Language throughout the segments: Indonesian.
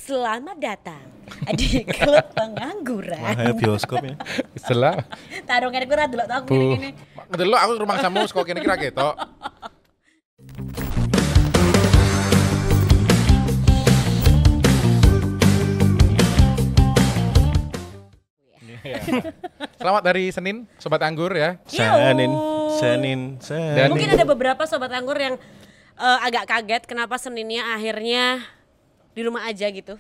Selamat datang di klub pengangguran. Wah, bioskop ya. Setelah Tarung kene ora delok aku ngene-ngene. ngedelok aku rumah samu saka kene kira ketok. Selamat hari Senin, Sobat Anggur ya. Senin. Dan Mungkin ada beberapa sobat anggur yang agak kaget kenapa Seninnya akhirnya di rumah aja gitu.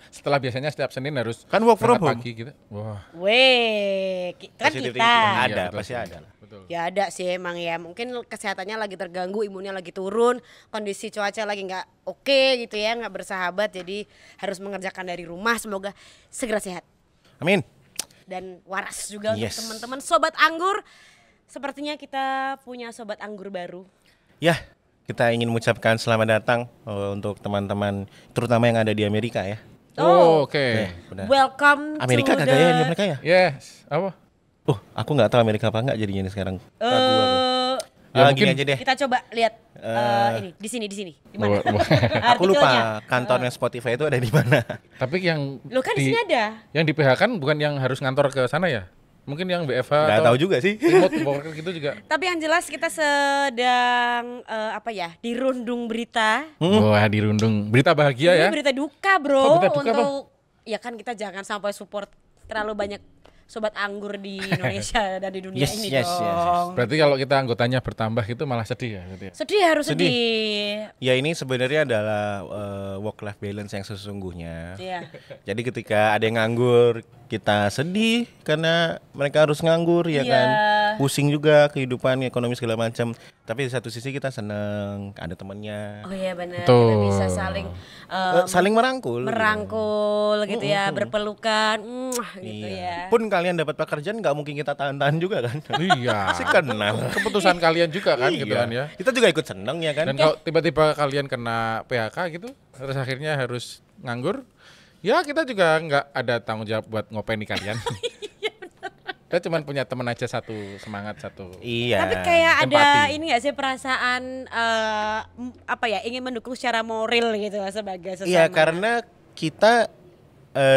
Setelah biasanya setiap Senin harus Kan work from berangkat home. pagi gitu. Wah, Weh, kan Positivity kita. ada, Iya, betul pasti sih. ada lah. Betul. Ya ada sih emang ya, mungkin kesehatannya lagi terganggu, imunnya lagi turun, kondisi cuaca lagi nggak oke gitu ya, nggak bersahabat, jadi harus mengerjakan dari rumah. Semoga segera sehat Amin. dan waras juga Yes. untuk teman-teman sobat anggur. Sepertinya kita punya sobat anggur baru. Ya, kita ingin mengucapkan selamat datang untuk teman-teman terutama yang ada di Amerika ya. Oh, oke. Ya, benar. Welcome Amerika to kagak ya di the Amerika ya? Yes, apa? Aku nggak tahu Amerika apa nggak jadinya nih sekarang. Ragu aku. Ya, Gini mungkin aja deh. kita coba lihat ini di sini di mana? Aku Artikelnya. lupa kantornya Spotify itu ada di mana. Tapi yang Lo kan di sini ada. yang di PH kan bukan yang harus ngantor ke sana ya? Mungkin yang WFH Nggak atau tahu juga sih. remote worker gitu juga. Tapi yang jelas kita sedang dirundung berita. Wah, dirundung. Berita bahagia Ini ya. berita duka, Bro. Oh, berita duka, untuk ya kan kita jangan sampai support terlalu banyak sobat anggur di Indonesia dan di dunia Yes, ini yes, dong. yes, yes. Berarti kalau kita anggotanya bertambah itu malah sedih ya gitu ya. Sedih harus Sedih. sedih. Ya ini sebenarnya adalah work life balance yang sesungguhnya. Iya. Jadi ketika ada yang nganggur, kita sedih karena mereka harus nganggur ya Iya. kan. Pusing juga kehidupan, ekonomi segala macam. Tapi di satu sisi kita seneng ada temannya. Oh iya benar. Betul. Kita bisa saling Saling merangkul. merangkul gitu ya, berpelukan, gitu Iya. ya. Pun kalian dapat pekerjaan nggak mungkin kita tahan-tahan juga kan. Iya. Si kenal. Keputusan kalian juga kan gitu Iya. kan ya. Kita juga ikut seneng ya kan. Dan kalau tiba-tiba kalian kena PHK gitu, terus akhirnya harus nganggur, ya kita juga nggak ada tanggung jawab buat ngopeni kalian. Kita cuma punya teman aja satu semangat satu. Iya. Tapi kayak ada Empati. ini nggak sih perasaan ingin mendukung secara moral gitu sebagai sesama. Iya, karena kita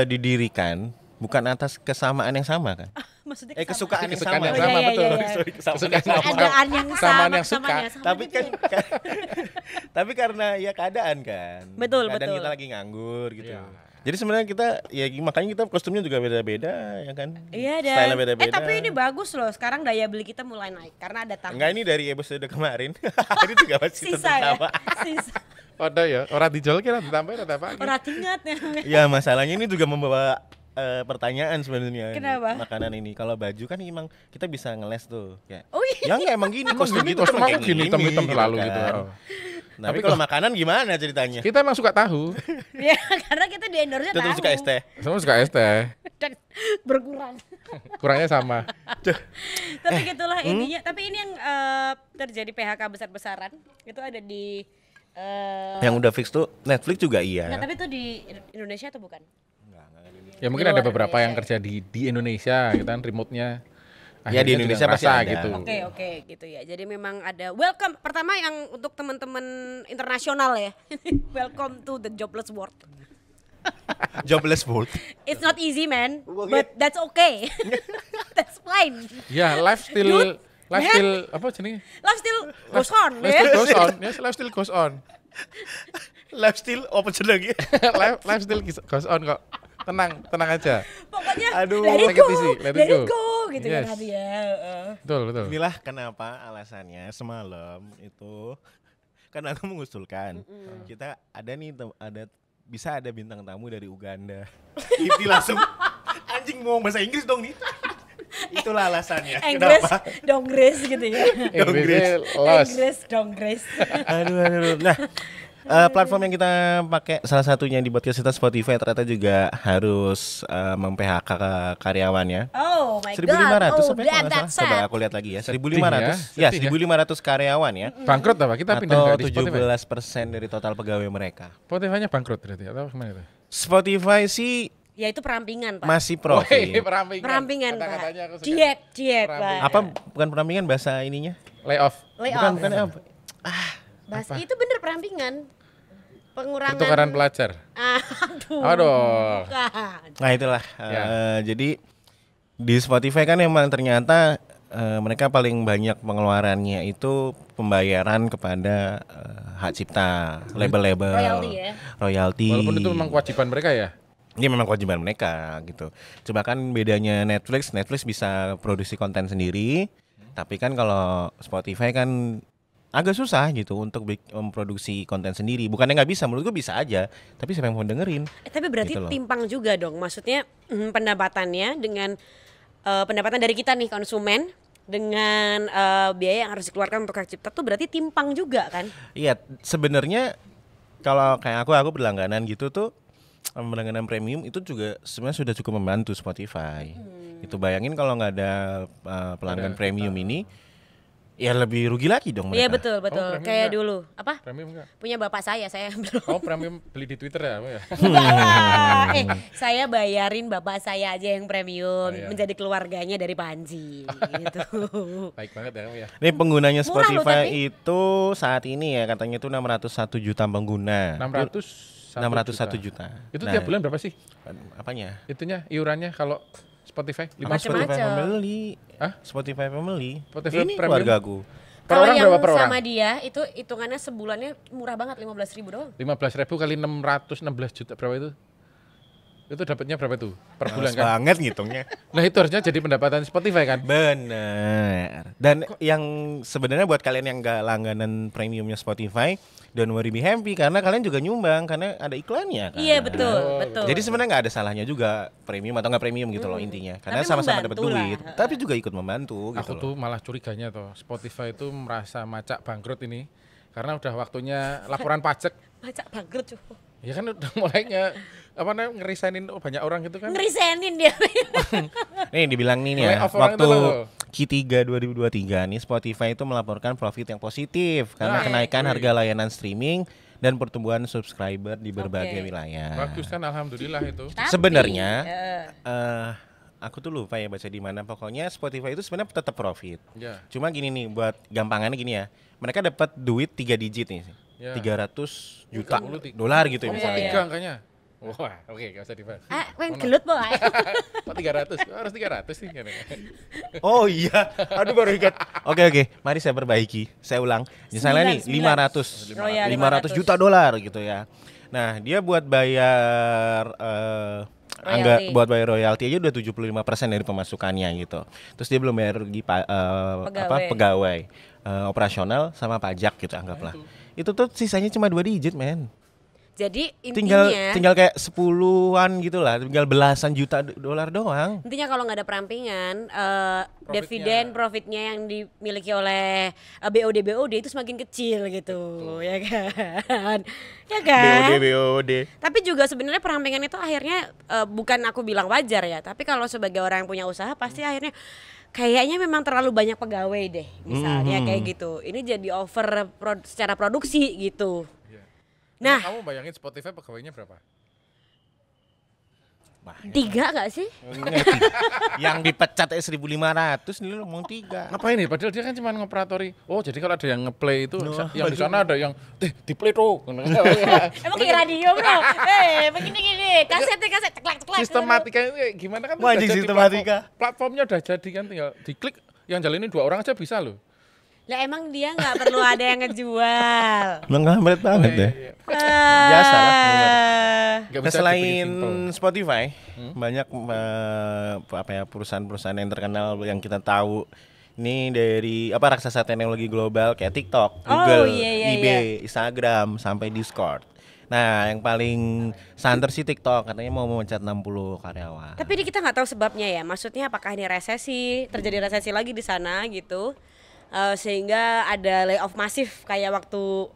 didirikan bukan atas kesamaan yang sama kan. Maksudnya Kesukaan yang Kesukaan sama. yang Oh, sama, iya, betul. iya, iya. Sorry, kesamaan Kesukaan yang sama. keadaan yang sama, Kesamaan yang kesamaan suka. yang sama Tapi gitu kan ya. tapi karena ya keadaan kan. Betul, keadaan betul. kita lagi nganggur gitu. Iya. Jadi sebenarnya kita ya makanya kita kostumnya juga beda-beda ya kan. Iya dan Style-nya beda-beda. tapi ini bagus loh. Sekarang daya beli kita mulai naik karena ada tamu. Enggak, ini dari episode kemarin. Ini juga masih Sisa tetap ya. sama. Sisa. Ada ya, orang dijual kira ditambah ada apa? Orang ingat ya. Ya masalahnya ini juga membawa pertanyaan sebenarnya. Kenapa? Makanan ini. Kalau baju kan emang kita bisa ngeles tuh. Ya. Oh iya. Ya enggak emang gini kostum Gini gitu kostum kan aku gini hitam-hitam selalu gitu. kan. Oh. Tapi kalau makanan gimana ceritanya? Kita emang suka tahu, Ya karena kita di endorse Kita terus suka es teh. semua suka es teh, dan berkurang. kurangnya sama. Tapi gitulah intinya. Tapi ini yang terjadi PHK besar-besaran itu ada di Yang udah fix tuh Netflix juga iya. Nah, tapi itu di Indonesia atau bukan? Ya mungkin Di ada luar beberapa yang Indonesia. kerja di Indonesia, gitu kan remote-nya. Ya, Akhirnya di juga Indonesia pasti ngerasa ada. gitu. Oke gitu ya. Jadi memang ada welcome. Pertama yang untuk teman-teman internasional ya. Welcome to the jobless world. Jobless world. It's not easy man, Oke. but that's okay. That's fine. Ya, life still apa jenenge? Life still goes on Life ya. still goes on. Yes, life still goes on. Lifestyle apa sih lagi? life still goes on kok. Tenang aja. Pokoknya Aduh, let it take it go, easy, let it go gitu Yes. kan hati ya. Betul. Inilah kenapa alasannya semalam itu kan aku mengusulkan kita ada nih bisa ada bintang tamu dari Uganda. Itu langsung anjing mau bahasa Inggris dong nih. Itulah alasannya. Inggris, Kenapa? dongres gitu ya. Inggrisnya los. Inggris, dongres. Aduh. Nah, platform yang kita pakai salah satunya di podcast kita Spotify ternyata juga harus mem-PHK karyawannya. Oh my 1.500 god. Oh, apa ya kalau nggak that's salah? Coba sad. aku lihat lagi ya. Sedih 1.500. ya, Ya, sedih ya. 1.500 karyawan ya. Bangkrut apa? Kita pindah Atau nggak di Spotify? 17% dari total pegawai mereka. Spotify-nya bangkrut berarti atau gimana itu? Spotify sih Ya itu perampingan, Pak. masih Oh, profit. Perampingan, Pak. Kata-katanya aku suka. Diet, Pak. Apa bukan perampingan bahasa ininya? Layoff. Layoff. Bukan apa? Bahasa itu bener perampingan. pengurangan pertukaran pelajar. Aduh. Bukan. Nah itulah. Ya. Jadi di Spotify kan emang ternyata mereka paling banyak pengeluarannya itu pembayaran kepada hak cipta, label-label, Royalty ya. royalty. Walaupun itu memang kewajiban mereka ya. Ini memang kewajiban mereka gitu. Coba kan bedanya Netflix bisa produksi konten sendiri, tapi kan kalau Spotify kan agak susah gitu untuk memproduksi konten sendiri. Bukannya nggak bisa, menurutku bisa aja, tapi siapa yang mau dengerin? Tapi berarti Gitu loh. timpang juga dong. Maksudnya pendapatannya dengan pendapatan dari kita nih konsumen dengan biaya yang harus dikeluarkan untuk hak cipta tuh berarti timpang juga kan? Iya, sebenarnya kalau kayak aku berlangganan gitu tuh, berlangganan premium itu juga sebenarnya sudah cukup membantu Spotify. Itu bayangin kalau nggak ada pelanggan premium ini, ya lebih rugi lagi dong Iya mereka. betul. premium Kayak enggak? dulu. Apa? Premium enggak? Punya bapak saya belum. Oh, premium beli di Twitter ya? Apa ya? Saya bayarin bapak saya aja yang premium iya. menjadi keluarganya dari Panji gitu. Baik banget ya kamu ya. Ini penggunanya Murah loh, Spotify tapi. itu saat ini ya katanya itu 601 juta pengguna. 601 juta. Itu Nah, tiap bulan berapa sih? Apanya? Itunya iurannya kalau Spotify 5 Macam-macam. Spotify Family. Hah? Spotify Family. Spotify Ini Premium? keluargaku. Per Kalau orang yang berapa per orang? sama dia itu hitungannya sebulannya murah banget 15.000 doang. 15.000 kali 616 juta berapa itu? Itu dapatnya berapa itu? Per bulan Males kan? banget ngitungnya. Nah itu harusnya jadi pendapatan Spotify kan? Bener. Dan yang sebenarnya buat kalian yang gak langganan premiumnya Spotify, don't worry be happy karena kalian juga nyumbang karena ada iklannya kan. Iya betul, betul. Jadi sebenarnya nggak ada salahnya juga premium atau nggak premium gitu loh intinya. Karena Tapi sama-sama dapat membantu lah. duit, tapi juga ikut membantu gitu Aku loh. tuh malah curiganya tuh Spotify itu merasa macak bangkrut ini karena udah waktunya laporan pajak. Macak bangkrut cuy. Ya kan udah mulainya apa namanya ngerisainin banyak orang gitu kan. Ngerisenin dia. Nih dibilang nih nih Mulai ya, off orang waktu itu loh. Q3 2023 nih Spotify itu melaporkan profit yang positif karena Nah, kenaikan wih. harga layanan streaming dan pertumbuhan subscriber di berbagai Oke. wilayah. Bagus kan alhamdulillah itu. Tapi, Sebenarnya eh, aku tuh lupa ya baca di mana. Pokoknya Spotify itu sebenarnya tetap profit. Ya. Cuma gini nih buat gampangannya gini ya. Mereka dapat duit 3 digit nih. Ya. 300 juta 30. dolar gitu ya Oh, misalnya. iya. Tiga angkanya. Wah, oke gak usah dibahas. Weng gelut boy. Kok 300? Oh, harus 300 sih. Oh iya. Aduh baru ingat. Oke, mari saya perbaiki. Saya ulang. Misalnya nih 500. Oh ya, 500 juta dolar gitu ya. Nah, dia buat bayar Royalty. buat bayar royalti aja udah 75% dari pemasukannya gitu. Terus dia belum bayar pegawai operasional sama pajak gitu anggaplah. Itu tuh sisanya cuma 2 digit, men. Jadi Tinggal intinya tinggal kayak 10-an gitu lah, tinggal belasan juta dolar doang. intinya kalau nggak ada perampingan, dividen profitnya yang dimiliki oleh BOD itu semakin kecil gitu, ya kan? Ya kan? BOD. Tapi juga sebenarnya perampingan itu akhirnya bukan aku bilang wajar ya, tapi kalau sebagai orang yang punya usaha pasti akhirnya kayaknya memang terlalu banyak pegawai deh, misalnya kayak gitu. Ini jadi over secara produksi gitu. Nah, Kamu bayangin Spotify pegawainya berapa? 3 nggak sih? Yang dipecat 1.500 nih lu ngomong 3. Ngapain nih? Padahal dia kan cuma ngoperatori. Oh, jadi kalau ada yang ngeplay itu yang di sana ada yang di play tuh. Emang kayak radio bro? Begini, kaset ceklak. Sistematika itu gimana kan? Wah, udah anjing jadi sistematika. Platformnya udah jadi kan, tinggal diklik yang jalanin 2 orang aja bisa loh. Lah emang dia nggak perlu ada yang ngejual. Menghambat banget deh. Biasa Biasa lah. Nggak Nah, bisa selain dibikin simple. Spotify, banyak perusahaan-perusahaan yang terkenal yang kita tahu. Ini dari raksasa teknologi global kayak TikTok, Google, iya. eBay, Instagram, sampai Discord. Nah, yang paling santer sih TikTok, katanya mau memecat 60 karyawan. Tapi ini kita nggak tahu sebabnya ya. Maksudnya apakah ini resesi, terjadi resesi lagi di sana gitu. Sehingga ada layoff masif kayak waktu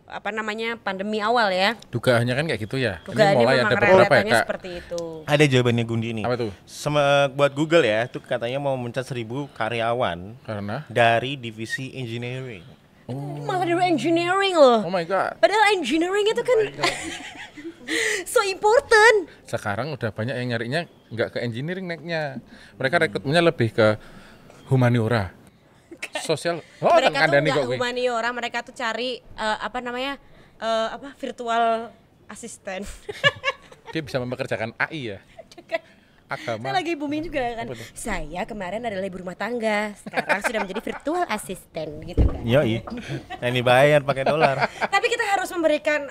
pandemi awal ya. Dugaannya kan kayak gitu ya. Dugaannya Ini mulai memang ada beberapa ya rentetannya Kak. seperti itu. Ada jawabannya Gundi nih. Apa tuh? Buat Google ya, itu katanya mau memecat 1.000 karyawan Karena dari divisi engineering. Malah dari engineering loh. oh my god. Padahal engineering itu kan so important. Sekarang udah banyak yang nyarinya nggak ke engineering naiknya. Mereka rekrutmennya lebih ke humaniora. Sosial. Oh, Mereka tuh kandani nggak kok gue. humaniora, mereka tuh cari virtual asisten. Dia bisa mempekerjakan AI ya. Agama. Saya lagi booming juga kan. Apa tuh? Saya kemarin adalah ibu rumah tangga, sekarang sudah menjadi virtual assistant gitu kan. Yoi. Yang dibayar pakai dolar. Tapi kita harus memberikan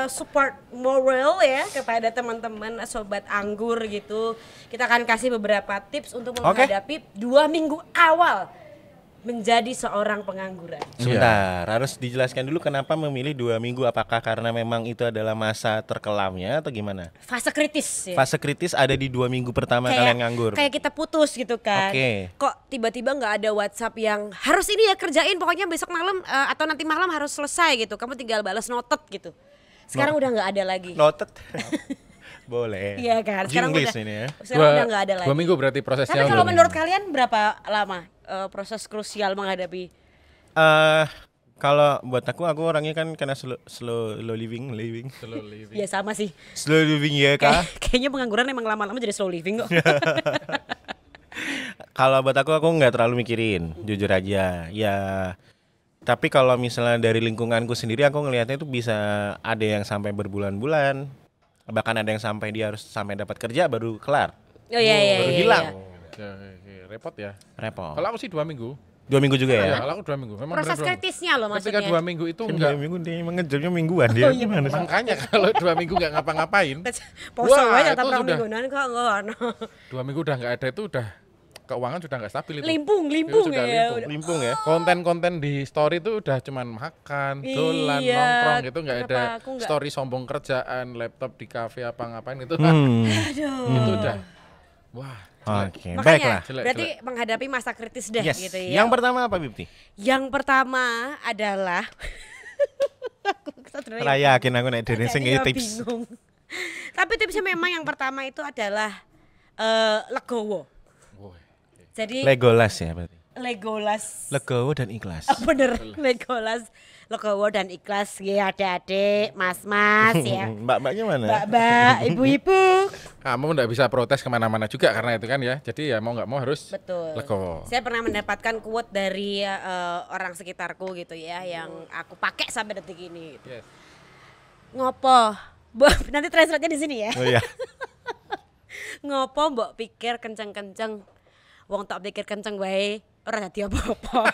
support moral ya kepada teman-teman sobat anggur gitu. Kita akan kasih beberapa tips untuk menghadapi 2 minggu awal menjadi seorang pengangguran. Sebentar, harus dijelaskan dulu kenapa memilih 2 minggu. Apakah karena memang itu adalah masa terkelamnya atau gimana? Fase kritis ya. Fase kritis ada di 2 minggu pertama kalian nganggur. Kayak kita putus gitu kan. Oke. Kok tiba-tiba nggak ada WhatsApp yang harus ini ya kerjain, pokoknya besok malam atau nanti malam harus selesai gitu. Kamu tinggal balas noted gitu. Sekarang udah nggak ada lagi. Noted. Boleh. Iya kan. Sekarang Jinglish udah, ini ya. sekarang udah nggak ada lagi. 2 minggu berarti prosesnya. Tapi kalau udah. menurut kalian berapa lama proses krusial menghadapi? Kalau buat aku orangnya kan karena slow living. Slow living. Ya sama sih. Slow living ya kak. Kayaknya pengangguran emang lama-lama jadi slow living kok. Kalau buat aku nggak terlalu mikirin, jujur aja. Ya, tapi kalau misalnya dari lingkunganku sendiri, aku ngelihatnya itu bisa ada yang sampai berbulan-bulan, bahkan ada yang sampai dia harus sampai dapat kerja baru kelar, Oh iya. baru hilang. Ya, repot ya. Repot. Kalau aku sih 2 minggu. 2 minggu juga Ya, ya? kalau aku 2 minggu. Memang Proses benar-benar. kritisnya loh Ketika maksudnya. 2 minggu itu Kan enggak. 2 minggu dia mengejarnya mingguan dia. Oh, iya, Gimana sih? Makanya kalau 2 minggu enggak ngapa-ngapain. Poso Wah, aja itu tapi sudah. mingguan kok enggak. 2 minggu udah enggak ada itu udah keuangan sudah enggak stabil itu. Limpung Itu sudah ya. limpung. Limpung ya? Konten-konten di story itu udah cuman makan, dolan, Iya, nongkrong gitu enggak ada kenapa aku nggak- story sombong kerjaan, laptop di kafe apa ngapain itu. Itu udah. Wah, Oke, Makanya baiklah. Jelek, berarti menghadapi masa kritis deh Yes. gitu ya. Yang pertama apa, Bipti? Yang pertama adalah aku sebenarnya Rayakin aku nek dene sing kayaknya tips. bingung. Tapi tipsnya memang yang pertama itu adalah legowo. woi. Jadi Legolas ya berarti. Legolas. Legowo dan ikhlas. Oh, bener, Legolas, legowo dan ikhlas ya adik-adik, mas-mas ya. Mbak-mbaknya mana? Mbak-mbak, ibu-ibu. Kamu enggak bisa protes kemana-mana juga karena itu kan ya. Jadi ya mau enggak mau harus Betul. legowo. Saya pernah mendapatkan quote dari orang sekitarku gitu ya, yang aku pakai sampai detik ini. Gitu. Yes. Ngopo? Nanti translate-nya di sini ya. Oh iya. Ngopo mbok pikir kenceng-kenceng, wong tak pikir kenceng wae ora dadi apa-apa.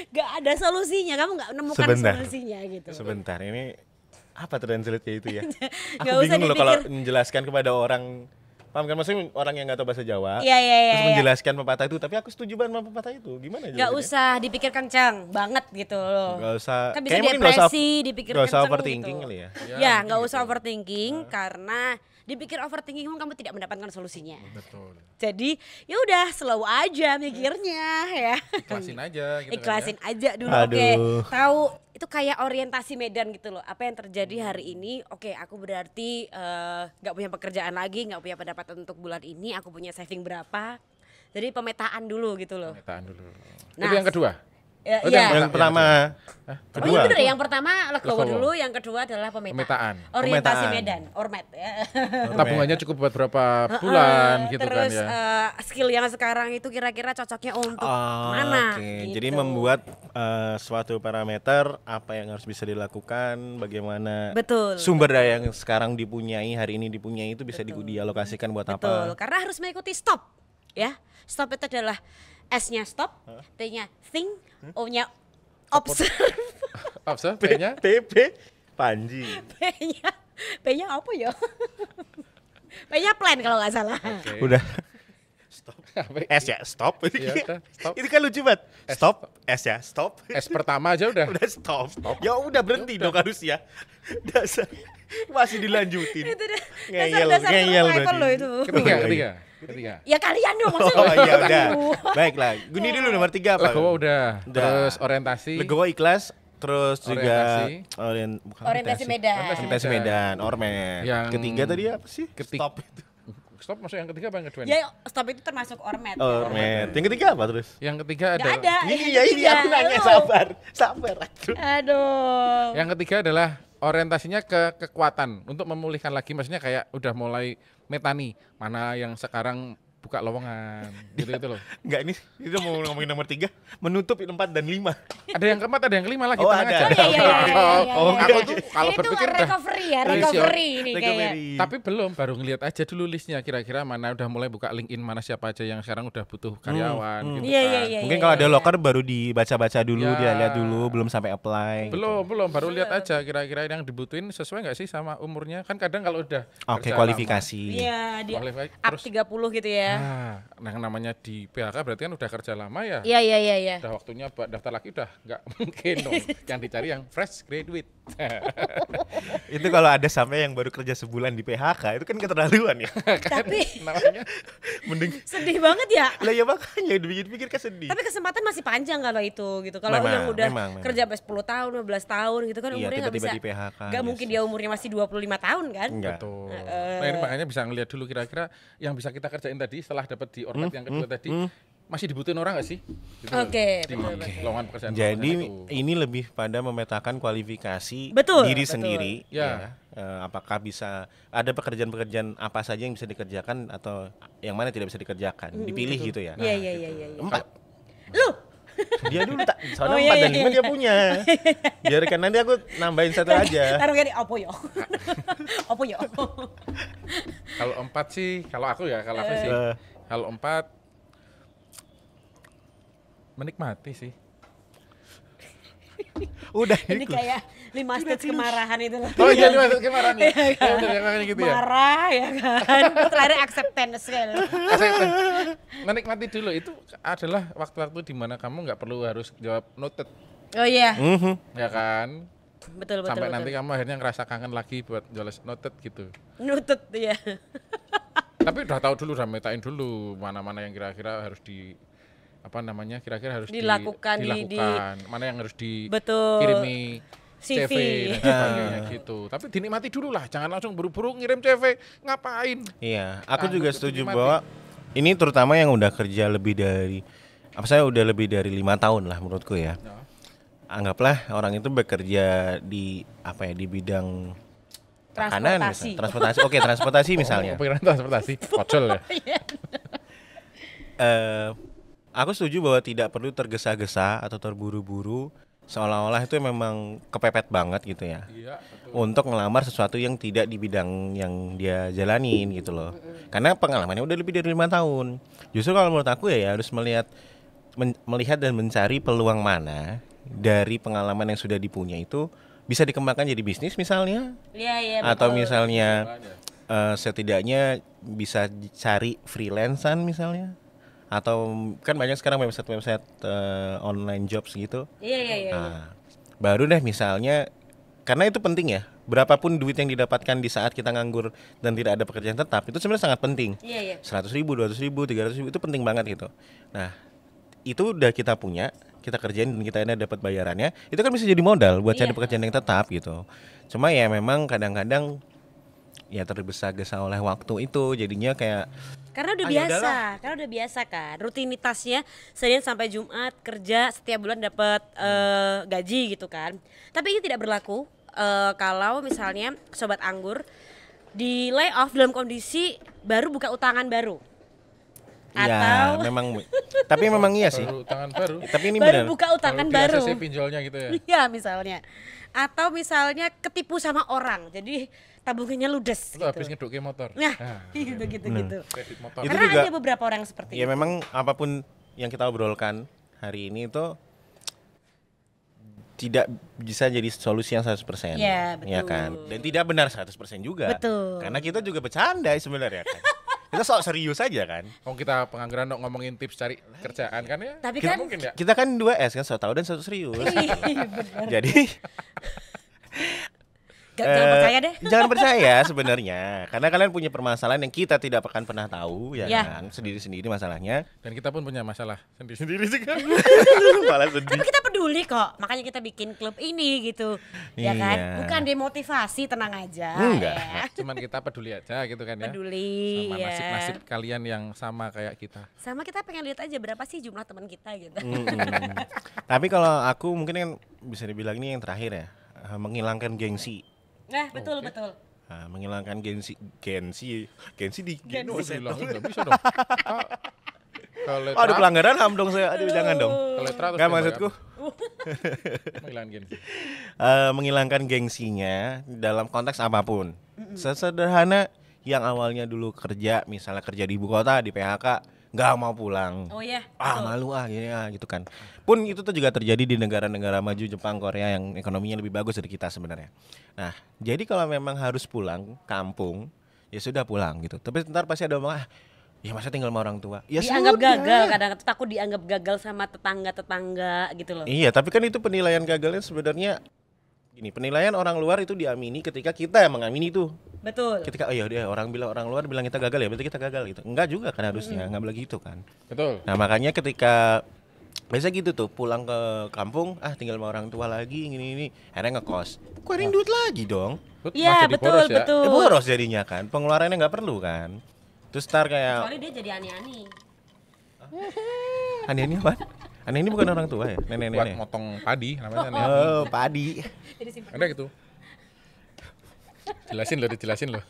Gak ada solusinya, kamu gak menemukan Sebentar. solusinya gitu. Sebentar, ini apa translate-nya itu ya? Nggak Aku usah bingung loh kalau dipikir. menjelaskan kepada orang, paham kan, maksudnya orang yang nggak tahu bahasa Jawa, Iya, iya, iya, terus iya. menjelaskan pepatah itu, tapi aku setuju banget sama pepatah itu. Gimana Gak jelasinnya? usah dipikir kencang banget gitu loh. Nggak usah. Kan bisa Kayaknya mungkin nggak usah- depresi, dipikir nggak usah kencang overthinking gitu. kali ya. Ya, nggak usah overthinking karena dipikir overthinking pun kamu tidak mendapatkan solusinya. Betul. Jadi ya udah slow aja mikirnya ya. Ikhlasin aja gitu Ikhlasin kan aja dulu. Aduh. Oke, tahu itu kayak orientasi medan gitu loh. Apa yang terjadi hari ini? Oke, aku berarti nggak punya pekerjaan lagi, nggak punya pendapatan untuk bulan ini. Aku punya saving berapa? Jadi pemetaan dulu gitu loh. ya. Pemetaan dulu. Nah, Itu yang kedua. Ya, Oh, iya. Yang pertama, Oh iya kedua. bener, yang pertama legowo Legowo. dulu, yang kedua adalah pemetaan. Pemetaan. Orientasi Pemetaan. medan, ormet ya. Tabungannya cukup buat berapa bulan gitu Terus kan ya. skill yang sekarang itu kira-kira cocoknya untuk Oh, mana? oke. Gitu. Jadi membuat suatu parameter apa yang harus bisa dilakukan, bagaimana Betul. sumber daya yang sekarang dipunyai, hari ini dipunyai itu bisa dialokasikan buat Betul, apa? karena harus mengikuti stop. Ya, stop itu adalah S-nya stop, T-nya think, O-nya observe, Apa P-nya? PP Panji. P-nya apa ya? P-nya plan kalau nggak salah. Oke. Udah Apa? S ya, stop. Iya, udah, stop. Itu kan lucu banget. Stop, S ya, stop. S pertama aja udah. Udah stop. Ya udah berhenti dong harusnya. Dasar masih dilanjutin. Itu deh, Ngeyel, dasar-dasar ngeyel survival berarti. loh itu. Ketiga. Ya kalian dong maksudnya. Oh iya udah. Aduh. Baiklah. Guni dulu nomor 3 apa? Legowo udah. Udah. Terus orientasi. Legowo ikhlas, terus juga Orientasi. bukan Orientasi medan. Orientasi medan, ormet. Yang- Ketiga tadi apa sih? Ketik- Stop itu. Stop masuk yang ketiga apa yang kedua nih? Ya stop itu termasuk ormet. ya. Ormet. Yang ketiga apa terus? Yang ketiga Nggak ada. ada. Iya ini ketiga. aku nanya Aduh. sabar. Aduh. Yang ketiga adalah orientasinya ke kekuatan untuk memulihkan lagi, maksudnya kayak udah mulai metani mana yang sekarang buka lowongan gitu loh. Enggak, ini kita mau ngomongin nomor 3, menutup 4 dan 5. Ada yang keempat, ada yang kelima lagi. Oh, tenang ada. aja. Oh, iya. Oh, iya. aku tuh kalau Ini tuh berpikir udah recovery ya, Iya, recovery ini kayak. Recovery. tapi belum, baru ngelihat aja dulu listnya kira-kira mana udah mulai buka LinkedIn, mana siapa aja yang sekarang udah butuh karyawan gitu Iya, kan. iya, iya. Mungkin kalau ada loker baru dibaca-baca dulu, Ya. dia lihat dulu, belum sampai apply. Belum, baru lihat aja kira-kira yang dibutuhin sesuai nggak sih sama umurnya. Kan kadang kalau udah Oke, kerja kualifikasi. Iya, di Qualified, up terus 30 gitu ya. nah yang namanya di PHK berarti kan udah kerja lama ya. Iya. Udah waktunya buat daftar lagi udah nggak mungkin dong. Yang dicari yang fresh graduate. Itu kalau ada sampai yang baru kerja sebulan di PHK, itu kan keterlaluan ya. Tapi Namanya Mending sedih banget ya. lah ya makanya dipikir-pikir kan sedih. Tapi kesempatan masih panjang kalau itu gitu. Kalau Memang, yang udah memang. kerja sampai 10 tahun, 15 tahun gitu kan Iya, umurnya nggak tiba-tiba bisa. di PHK, Nggak mungkin dia umurnya masih 25 tahun kan? Enggak. betul. Nah ini makanya bisa ngeliat dulu kira-kira yang bisa kita kerjain tadi setelah dapat di Orpet yang kedua tadi masih dibutuhin orang nggak sih? Gitu loh. Oke, Di betul. lowongan pekerjaan Jadi itu. ini lebih pada memetakan kualifikasi Betul, diri betul. sendiri. Ya. Apakah bisa ada pekerjaan-pekerjaan apa saja yang bisa dikerjakan atau yang mana tidak bisa dikerjakan. Dipilih gitu ya. Iya. 4. Lu Dia dulu tak. Soalnya Oh, iya, 4 dan iya, 5 dia punya. Biarkan nanti aku nambahin satu aja. taruh gini apa yo? Apa yo? Kalau 4 sih, kalau aku sih, Eh. kalau 4 menikmati sih. Udah Ini kayak 5 stage kemarahan itu loh. Oh iya, lu masuk kemarahan ya? Iya kan? Oh, udah kayak gitu ya. Marah ya kan. Terus akhirnya acceptance kan. Menikmati dulu itu adalah waktu-waktu di mana kamu nggak perlu harus jawab noted, Oh iya, ya kan? betul. Sampai nanti kamu akhirnya ngerasa kangen lagi buat joles noted gitu. Nutut ya. Tapi udah tahu dulu, udah metain dulu mana-mana yang kira-kira harus kira-kira harus Dilakukan, dilakukan, mana yang harus Betul. dikirimi CV. CV dan sebagainya gitu. Tapi dinikmati dulu lah, jangan langsung buru-buru ngirim CV, ngapain? Iya, aku Nah, juga itu setuju dinikmati. bahwa ini terutama yang udah kerja lebih dari saya udah lebih dari 5 tahun lah menurutku ya. Ya. Anggaplah orang itu bekerja di di bidang makanan, Transportasi. transportasi. Oke, transportasi misalnya. Oh, pikiran transportasi, pocol ya. Aku setuju bahwa tidak perlu tergesa-gesa atau terburu-buru seolah-olah itu memang kepepet banget gitu ya. Iya, betul. Untuk ngelamar sesuatu yang tidak di bidang yang dia jalanin gitu loh. Karena pengalamannya udah lebih dari 5 tahun. Justru kalau menurut aku ya harus melihat dan mencari peluang mana dari pengalaman yang sudah dipunya itu bisa dikembangkan jadi bisnis misalnya, Iya, atau betul. misalnya setidaknya bisa cari freelancean misalnya, atau kan banyak sekarang website online jobs gitu. Iya. Nah, baru deh misalnya, karena itu penting ya, berapapun duit yang didapatkan di saat kita nganggur dan tidak ada pekerjaan tetap, itu sebenarnya sangat penting. Iya. 100.000, 200.000, 300.000 itu penting banget gitu. Nah, itu udah kita punya, kita kerjain dan kita dapat bayarannya, itu kan bisa jadi modal buat cari Iya. pekerjaan yang tetap gitu. Cuma ya memang kadang-kadang ya tergesa-gesa oleh waktu itu, jadinya kayak Karena udah Ah, ya biasa, udahlah. karena udah biasa kan. Rutinitasnya Senin sampai Jumat kerja setiap bulan dapat gaji gitu kan. Tapi ini tidak berlaku kalau misalnya sobat anggur di lay off dalam kondisi baru buka utangan baru. ya Atau memang, tapi memang iya sih. Baru tangan baru. Tapi ini baru benar. buka utangan Baru di baru. ACC pinjolnya gitu ya. Iya misalnya. Atau misalnya ketipu sama orang. Jadi tabungannya ludes Itu habis gitu. ngedukin motor. Nah, gitu. Kredit motor. Itu Karena juga- ada beberapa orang yang seperti Ya itu. memang apapun yang kita obrolkan hari ini itu tidak bisa jadi solusi yang 100%. Ya, Ya betul. kan? Dan tidak benar 100% juga. Betul. Karena kita juga bercanda sebenarnya kan. Kita sok serius aja kan. Kalau kita pengangguran dok ngomongin tips cari kerjaan kan ya. Tapi nggak kan- mungkin ya. Kita kan 2S kan, sok tahu dan sok serius. Iya, bener. Jadi Jangan percaya deh. Jangan percaya sebenarnya. Karena kalian punya permasalahan yang kita tidak akan pernah tahu ya Ya. kan. Sendiri-sendiri masalahnya. Dan kita pun punya masalah sendiri-sendiri juga. Malah sedih. Tapi kita peduli kok, makanya kita bikin klub ini gitu, ya kan? Iya. Bukan demotivasi, tenang aja. Enggak. Ya. Cuman kita peduli aja gitu kan ya. Peduli, Sama ya. nasib-nasib kalian yang sama kayak kita. Sama kita pengen lihat aja berapa sih jumlah teman kita gitu. Mm-mm. Tapi kalau aku mungkin kan bisa dibilang ini yang terakhir ya, menghilangkan gengsi. Nah, betul. Menghilangkan Gensi di Oh, bilangin nggak bisa dong. Kalau Oh, ada pelanggaran HAM dong saya. Aduh, jangan dong. letra Enggak maksudku menghilangkan gengsi. menghilangkan gengsinya dalam konteks apapun. Sesederhana yang awalnya dulu kerja, misalnya kerja di ibu kota di PHK, nggak mau pulang. Oh iya. Malu gini gitu kan. Pun itu tuh juga terjadi di negara-negara maju Jepang, Korea yang ekonominya lebih bagus dari kita sebenarnya. Nah, jadi kalau memang harus pulang kampung, ya sudah pulang gitu. Tapi ntar pasti ada omong, ya masa tinggal sama orang tua. Ya Dianggap sudah. gagal, kadang takut dianggap gagal sama tetangga-tetangga gitu loh. Iya, tapi kan itu penilaian gagalnya sebenarnya gini, penilaian orang luar itu diamini ketika kita yang mengamini itu. Betul. Ketika ya dia orang luar bilang kita gagal, ya berarti kita gagal gitu. Enggak juga kan harusnya, enggak boleh gitu kan. Betul. Nah, makanya ketika biasa gitu tuh pulang ke kampung, tinggal sama orang tua lagi ini akhirnya ngekos. Keluarin duit lagi dong. Iya, Masih betul, diporos ya. betul. Boros jadinya kan. Pengeluarannya nggak perlu kan. Terus ntar kayak Kecuali dia jadi aneh-aneh. aneh ini apa? Aneh ini bukan orang tua ya, Buat nenek-nenek. motong padi namanya nih. Oh, padi. Ada gitu. Dijelasin loh.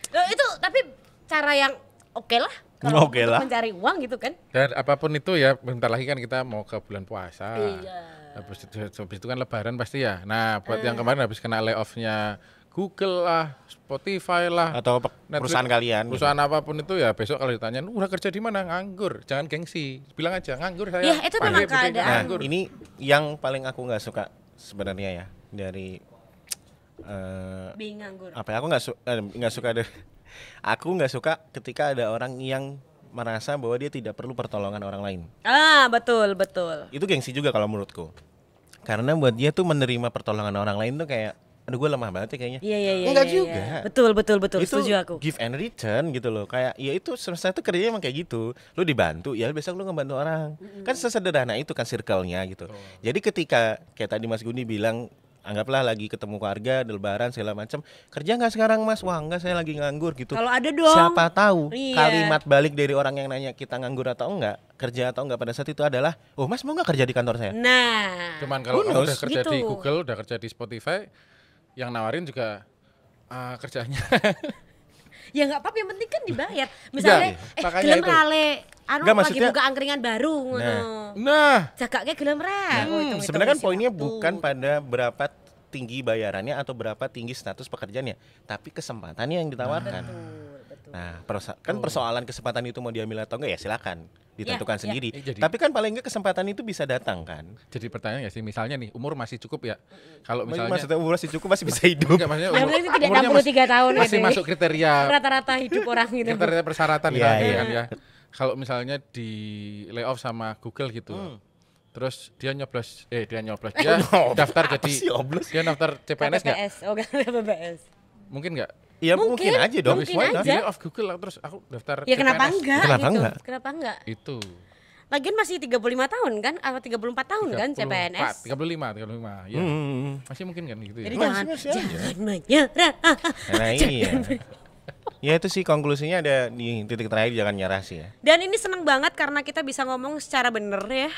Loh, itu tapi cara yang oke lah kalau Oke untuk lah. mencari uang gitu kan. Dan apapun itu ya, bentar lagi kan kita mau ke bulan puasa. Iya. Habis itu kan lebaran pasti ya. Nah, buat yang kemarin habis kena layoff-nya Google lah, Spotify lah, Atau Netflix, perusahaan kalian. gitu. perusahaan apapun itu ya, besok kalau ditanya, udah kerja di mana? Nganggur. Jangan gengsi. Bilang aja nganggur saya. Ya, itu memang Pagi, penting keadaan. Nah, nganggur. ini yang paling aku nggak suka sebenarnya ya dari Bingung nganggur. apa ya, aku nggak suka ada aku nggak suka ketika ada orang yang merasa bahwa dia tidak perlu pertolongan orang lain. Betul, betul. Itu gengsi juga kalau menurutku, karena buat dia tuh menerima pertolongan orang lain tuh kayak aduh gue lemah banget ya kayaknya. Iya. Enggak iya, juga. iya. Betul, Itu setuju aku. give and return gitu loh. Kayak ya itu semesta itu kerjanya emang kayak gitu. Lu dibantu, ya besok lu ngebantu orang. Kan sesederhana itu kan circle-nya gitu. Jadi ketika kayak tadi Mas Gundi bilang, anggaplah lagi ketemu keluarga, lebaran segala macam, kerja nggak sekarang Mas? Wah enggak, saya lagi nganggur gitu. Kalau ada dong. Siapa tahu Iya. kalimat balik dari orang yang nanya kita nganggur atau enggak, kerja atau enggak pada saat itu adalah, oh Mas mau nggak kerja di kantor saya? Nah. Cuman kalau Who kamu knows? udah kerja di Gitu. Google, udah kerja di Spotify, yang nawarin juga kerjanya. Ya nggak apa-apa, yang penting kan dibayar. Misalnya, makanya gelem itu. rale, anu Nggak, lagi maksudnya- buka angkringan baru ngono. Nah, Jaga kayak gelem rale. Oh, hitung-hitung Sebenarnya kan isi poinnya waktu. bukan pada berapa tinggi bayarannya atau berapa tinggi status pekerjaannya, tapi kesempatannya yang ditawarkan. Betul. Nah, kan persoalan kesempatan itu mau diambil atau enggak ya silakan ditentukan Ya, sendiri. ya. Jadi- Tapi kan paling enggak kesempatan itu bisa datang kan. jadi pertanyaan ya sih, misalnya nih umur masih cukup ya. Kalau misalnya Maksudnya umur masih cukup, masih bisa hidup. enggak, maksudnya Yang penting tidak umurnya 63 tahun masih gitu. masuk kriteria Rata-rata hidup orang gitu. kriteria persyaratan Iya, misalnya iya. kan ya. Kalau misalnya di layoff sama Google gitu. Terus dia nyoblos dia daftar Apa jadi sih, oblos? dia daftar CPNS enggak? KPPS. Oh, enggak KPPS. Mungkin enggak? Ya Mungkin, mungkin aja dong. mungkin Why aja. not? Di layoff Google terus aku daftar Ya kenapa CPNS. enggak Kenapa gitu. enggak? Kenapa enggak? Itu. Lagian masih 35 tahun kan? Atau 34 tahun kan 34, CPNS? 35 ya. Masih mungkin kan gitu ya. Jadi Masih- jangan masih aja. jangan menyerah. Nah, iya. Ya itu sih konklusinya ada di titik terakhir, jangan nyerah sih ya. Dan ini seneng banget karena kita bisa ngomong secara bener ya.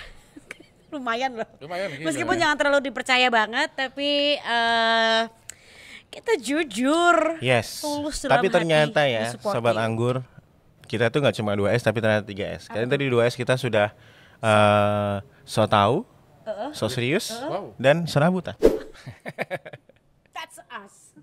Lumayan loh. Lumayan gila. Meskipun jangan terlalu dipercaya banget, tapi kita jujur. Yes. Tulus dalam Tapi ternyata hati, ya, mensupport sobat dia. anggur, kita tuh nggak cuma 2S tapi ternyata 3S. Karena tadi 2S kita sudah so tahu, so serius, Wow. dan serabutan. That's us.